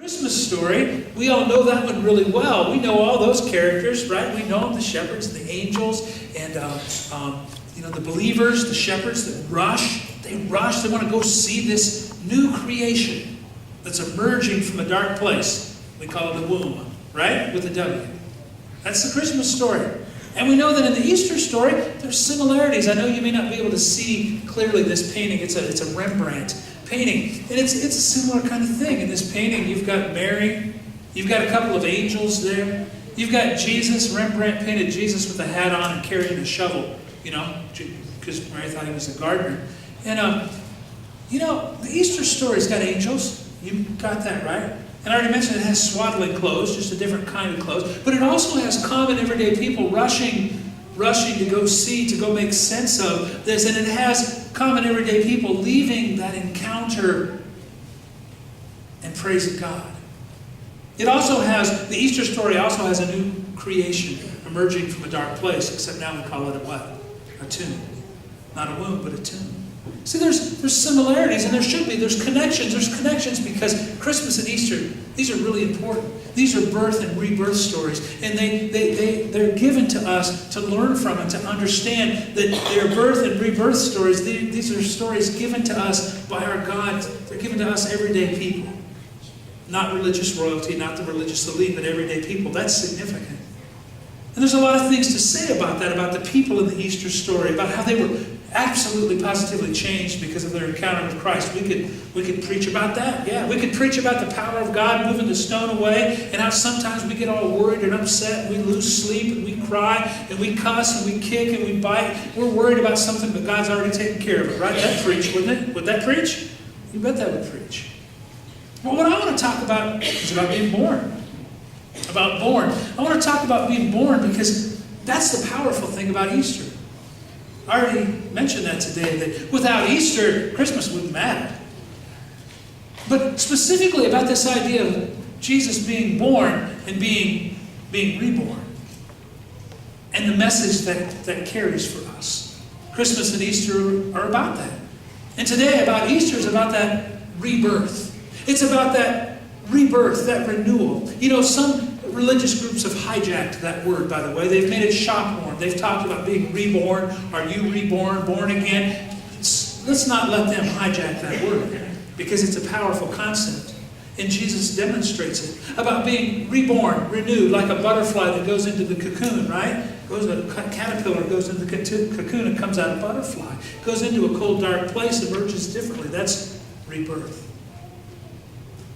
Christmas story, we all know that one really well. We know all those characters, right? We know them, the shepherds and the angels, and the believers, the shepherds that rush. They want to go see this new creation that's emerging from a dark place. We call it the womb, right? With a W. That's the Christmas story. And we know that in the Easter story, there's similarities. I know you may not be able to see clearly this painting. It's a Rembrandt painting. And it's a similar kind of thing. In this painting, you've got Mary. You've got a couple of angels there. You've got Jesus. Rembrandt painted Jesus with a hat on and carrying a shovel, because Mary thought he was a gardener. And, the Easter story's got angels. You got that, right? And I already mentioned it has swaddling clothes, just a different kind of clothes. But it also has common everyday people rushing to go see, to go make sense of this. And it has common everyday people leaving that encounter and praising God. It also has, the Easter story also has a new creation emerging from a dark place, except now we call it a what? A tomb. Not a womb, but a tomb. See, there's similarities, and there should be. There's connections. There's connections because Christmas and Easter, these are really important. These are birth and rebirth stories, and they're given to us to learn from and to understand that they're birth and rebirth stories. These are stories given to us by our God. They're given to us everyday people. Not religious royalty, not the religious elite, but everyday people. That's significant. And there's a lot of things to say about that, about the people in the Easter story, about how they were absolutely, positively changed because of their encounter with Christ. We could preach about that. Yeah, we could preach about the power of God moving the stone away, and how sometimes we get all worried and upset, and we lose sleep, and we cry, and we cuss, and we kick, and we bite. We're worried about something, but God's already taken care of it, right? That'd preach, wouldn't it? Would that preach? You bet that would preach. Well, what I want to talk about is about being born. I want to talk about being born because that's the powerful thing about Easter. I already mentioned that today, that without Easter, Christmas wouldn't matter. But specifically about this idea of Jesus being born and being reborn. And the message that carries for us. Christmas and Easter are about that. And today, about Easter is about that rebirth. It's about that rebirth, that renewal. Some religious groups have hijacked that word, by the way. They've made it shopworn. They've talked about being reborn. Are you reborn, born again? Let's not let them hijack that word, because it's a powerful concept. And Jesus demonstrates it. About being reborn, renewed, like a butterfly that goes into the cocoon, right? A caterpillar goes into the cocoon and comes out a butterfly. Goes into a cold, dark place, emerges differently. That's rebirth.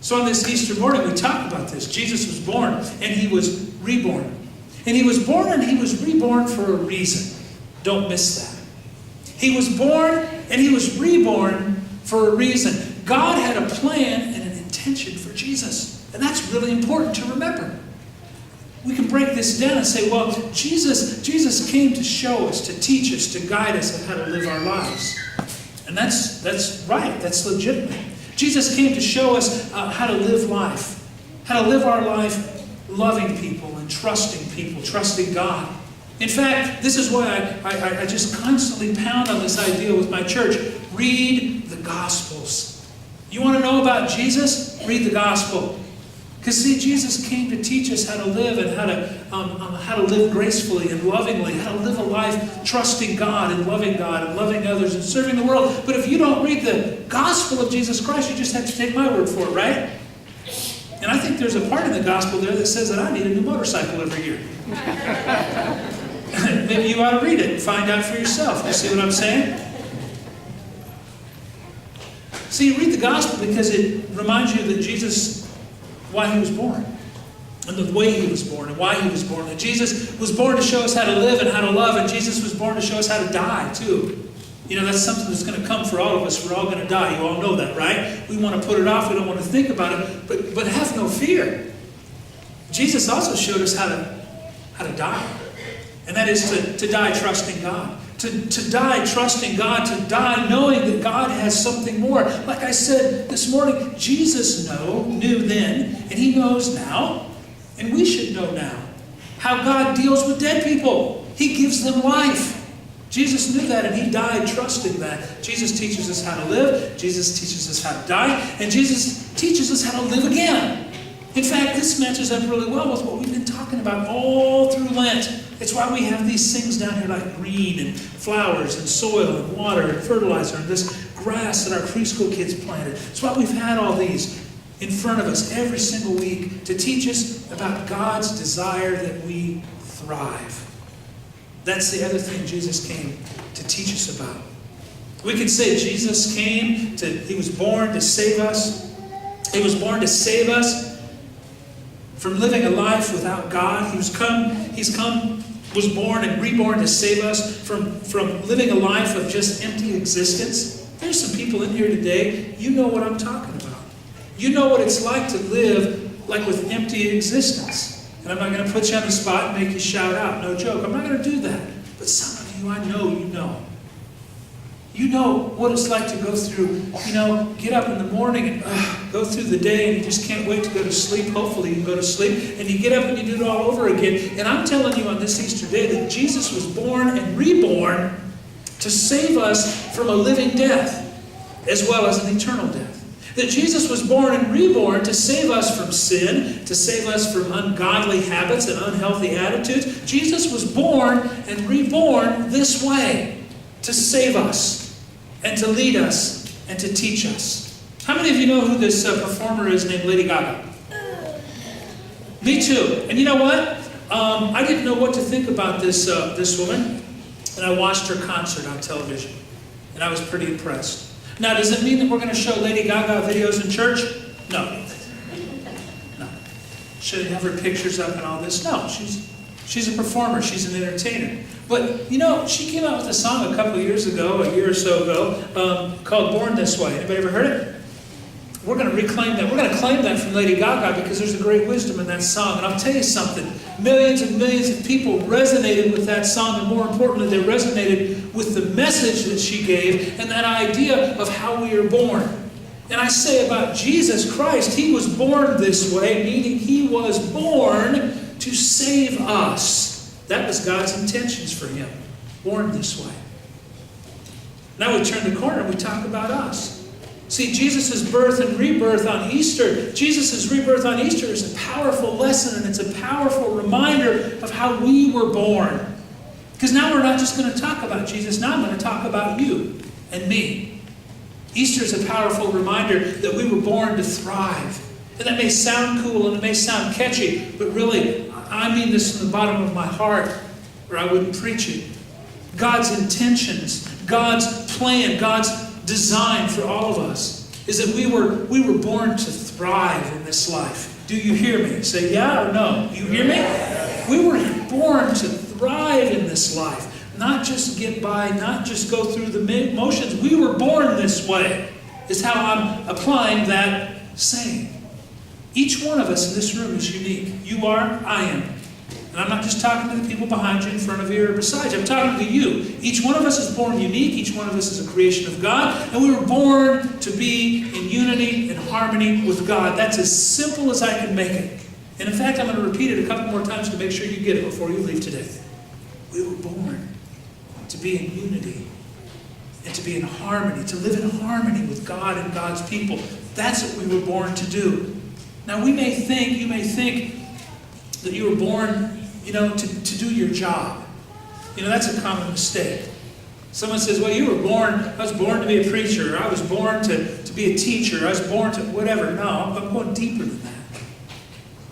So on this Easter morning, we talk about this. Jesus was born, and he was reborn. And he was born and he was reborn for a reason. Don't miss that. He was born and he was reborn for a reason. God had a plan and an intention for Jesus. And that's really important to remember. We can break this down and say, well, Jesus came to show us, to teach us, to guide us on how to live our lives. And that's right. That's legitimate. Jesus came to show us how to live life. How to live our life loving people and trusting people, trusting God. In fact, this is why I just constantly pound on this idea with my church. Read the Gospels. You want to know about Jesus? Read the Gospel. Because see, Jesus came to teach us how to live and how to live gracefully and lovingly, how to live a life trusting God and loving others and serving the world. But if you don't read the gospel of Jesus Christ, you just have to take my word for it, right? And I think there's a part in the gospel there that says that I need a new motorcycle every year. Maybe you ought to read it and find out for yourself. You see what I'm saying? See, read the gospel because it reminds you that Jesus, why he was born, and the way he was born, and why he was born. That Jesus was born to show us how to live and how to love, and Jesus was born to show us how to die, too. That's something that's going to come for all of us. We're all going to die. You all know that, right? We want to put it off. We don't want to think about it. But have no fear. Jesus also showed us how to die. And that is to die trusting God. To die trusting God, to die knowing that God has something more. Like I said this morning, Jesus knew then, and he knows now, and we should know now, how God deals with dead people. He gives them life. Jesus knew that, and he died trusting that. Jesus teaches us how to live, Jesus teaches us how to die, and Jesus teaches us how to live again. In fact, this matches up really well with what we've been talking about all through Lent. It's why we have these things down here like green and flowers and soil and water and fertilizer and this grass that our preschool kids planted. It's why we've had all these in front of us every single week to teach us about God's desire that we thrive. That's the other thing Jesus came to teach us about. We could say Jesus came he was born to save us. He was born to save us from living a life without God. He was born and reborn to save us from living a life of just empty existence. There's some people in here today, you know what I'm talking about. You know what it's like to live like with empty existence. And I'm not going to put you on the spot and make you shout out. No joke. I'm not going to do that. But some of you, I know you know. You know what it's like to go through, get up in the morning and go through the day and you just can't wait to go to sleep. Hopefully you can go to sleep. And you get up and you do it all over again. And I'm telling you on this Easter day that Jesus was born and reborn to save us from a living death as well as an eternal death. That Jesus was born and reborn to save us from sin, to save us from ungodly habits and unhealthy attitudes. Jesus was born and reborn this way to save us and to lead us and to teach us. How many of you know who this performer is named Lady Gaga? Me too. And you know what? I didn't know what to think about this woman, and I watched her concert on television, and I was pretty impressed. Now, does it mean that we're going to show Lady Gaga videos in church? No. No. Should have her pictures up and all this? No. She's a performer. She's an entertainer. But, she came out with a song a couple of years ago, a year or so ago, called Born This Way. Anybody ever heard it? We're going to reclaim that. We're going to claim that from Lady Gaga because there's a great wisdom in that song. And I'll tell you something. Millions and millions of people resonated with that song. And more importantly, they resonated with the message that she gave and that idea of how we are born. And I say about Jesus Christ, He was born this way, meaning He was born to save us. That was God's intentions for Him. Born this way. Now we turn the corner and we talk about us. See, Jesus' birth and rebirth on Easter, Jesus' rebirth on Easter is a powerful lesson and it's a powerful reminder of how we were born. Because now we're not just going to talk about Jesus, now I'm going to talk about you and me. Easter is a powerful reminder that we were born to thrive. And that may sound cool and it may sound catchy, but really, I mean this from the bottom of my heart, or I wouldn't preach it. God's intentions, God's plan, God's design for all of us is that we were born to thrive in this life. Do you hear me? Say yeah or no. You hear me? We were born to thrive in this life. Not just get by, not just go through the motions. We were born this way, is how I'm applying that saying. Each one of us in this room is unique. You are, I am. And I'm not just talking to the people behind you, in front of you, or beside you. I'm talking to you. Each one of us is born unique. Each one of us is a creation of God. And we were born to be in unity and harmony with God. That's as simple as I can make it. And in fact, I'm going to repeat it a couple more times to make sure you get it before you leave today. We were born to be in unity and to be in harmony, to live in harmony with God and God's people. That's what we were born to do. Now, you may think that you were born to do your job. That's a common mistake. Someone says, well, I was born to be a preacher, or I was born to be a teacher, I was born to whatever. No, I'm going deeper than that.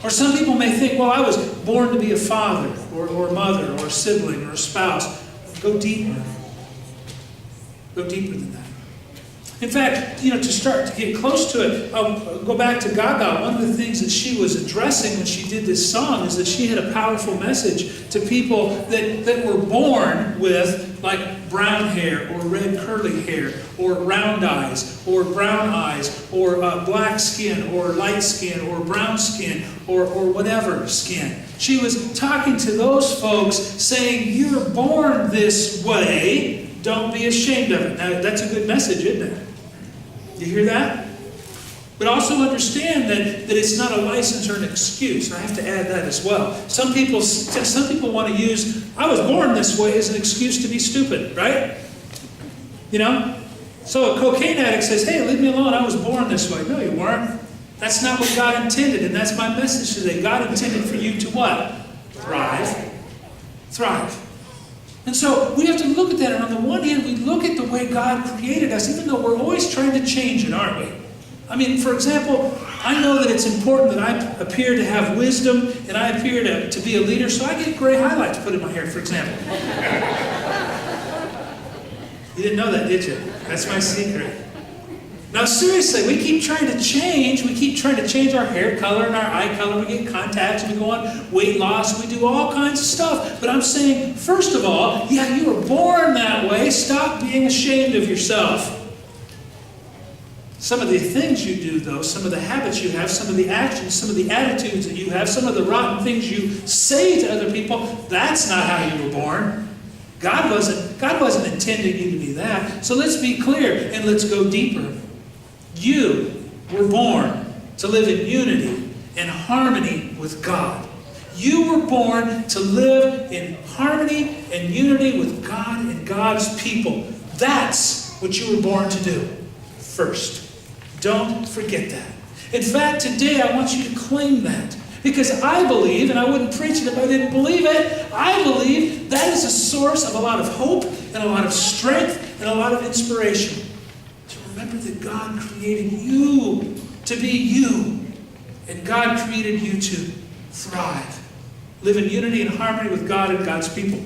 Or some people may think, well, I was born to be a father, or a mother, or a sibling, or a spouse. Go deeper. Go deeper than that. In fact, to start to get close to it, I'll go back to Gaga. One of the things that she was addressing when she did this song is that she had a powerful message to people that were born with like brown hair or red curly hair or round eyes or brown eyes or black skin or light skin or brown skin or whatever skin. She was talking to those folks saying, you're born this way, don't be ashamed of it. Now, that's a good message, isn't it? You hear that? But also understand that it's not a license or an excuse. And I have to add that as well. Some people want to use, I was born this way as an excuse to be stupid, right? So a cocaine addict says, hey, leave me alone, I was born this way. No, you weren't. That's not what God intended, and that's my message today. God intended for you to what? Thrive. Thrive. And so we have to look at that, and on the one hand, we look at the way God created us, even though we're always trying to change it, aren't we? I mean, for example, I know that it's important that I appear to have wisdom, and I appear to be a leader, so I get gray highlights put in my hair, for example. You didn't know that, did you? That's my secret. Now seriously, we keep trying to change. We keep trying to change our hair color and our eye color. We get contacts, we go on weight loss, we do all kinds of stuff. But I'm saying, first of all, yeah, you were born that way. Stop being ashamed of yourself. Some of the things you do, though, some of the habits you have, some of the actions, some of the attitudes that you have, some of the rotten things you say to other people, that's not how you were born. God wasn't intending you to be that. So let's be clear and let's go deeper. You were born to live in unity and harmony with God. You were born to live in harmony and unity with God and God's people. That's what you were born to do first. Don't forget that. In fact, today I want you to claim that. Because I believe, and I wouldn't preach it if I didn't believe it, I believe that is a source of a lot of hope and a lot of strength and a lot of inspiration. To remember that God created you to be you. And God created you to thrive. Live in unity and harmony with God and God's people.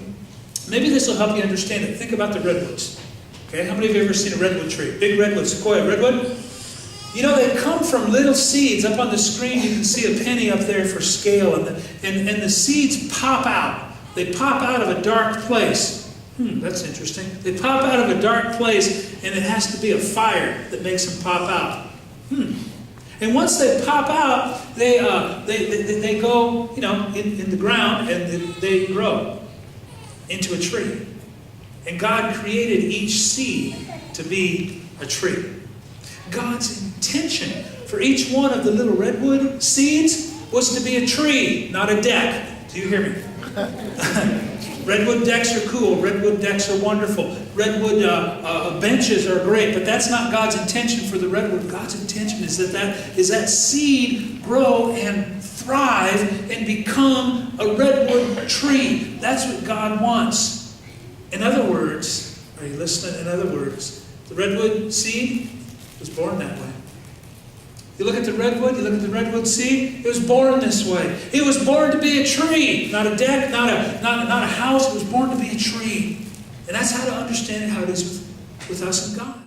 Maybe this will help you understand it. Think about the redwoods. Okay, how many of you have ever seen a redwood tree? Big redwood, sequoia redwood? You know, they come from little seeds. Up on the screen you can see a penny up there for scale. And the seeds pop out. They pop out of a dark place. That's interesting. They pop out of a dark place, and it has to be a fire that makes them pop out. And once they pop out, they go, in the ground, and they grow into a tree. And God created each seed to be a tree. God's intention for each one of the little redwood seeds was to be a tree, not a deck. Do you hear me? Redwood decks are cool. Redwood decks are wonderful. Redwood benches are great, but that's not God's intention for the redwood. God's intention is that seed grow and thrive and become a redwood tree. That's what God wants. In other words, are you listening? In other words, the redwood seed was born that way. You look at the redwood seed, it was born this way. It was born to be a tree, not a deck, not a house. It was born to be a tree. And that's how to understand it, how it is with us and God.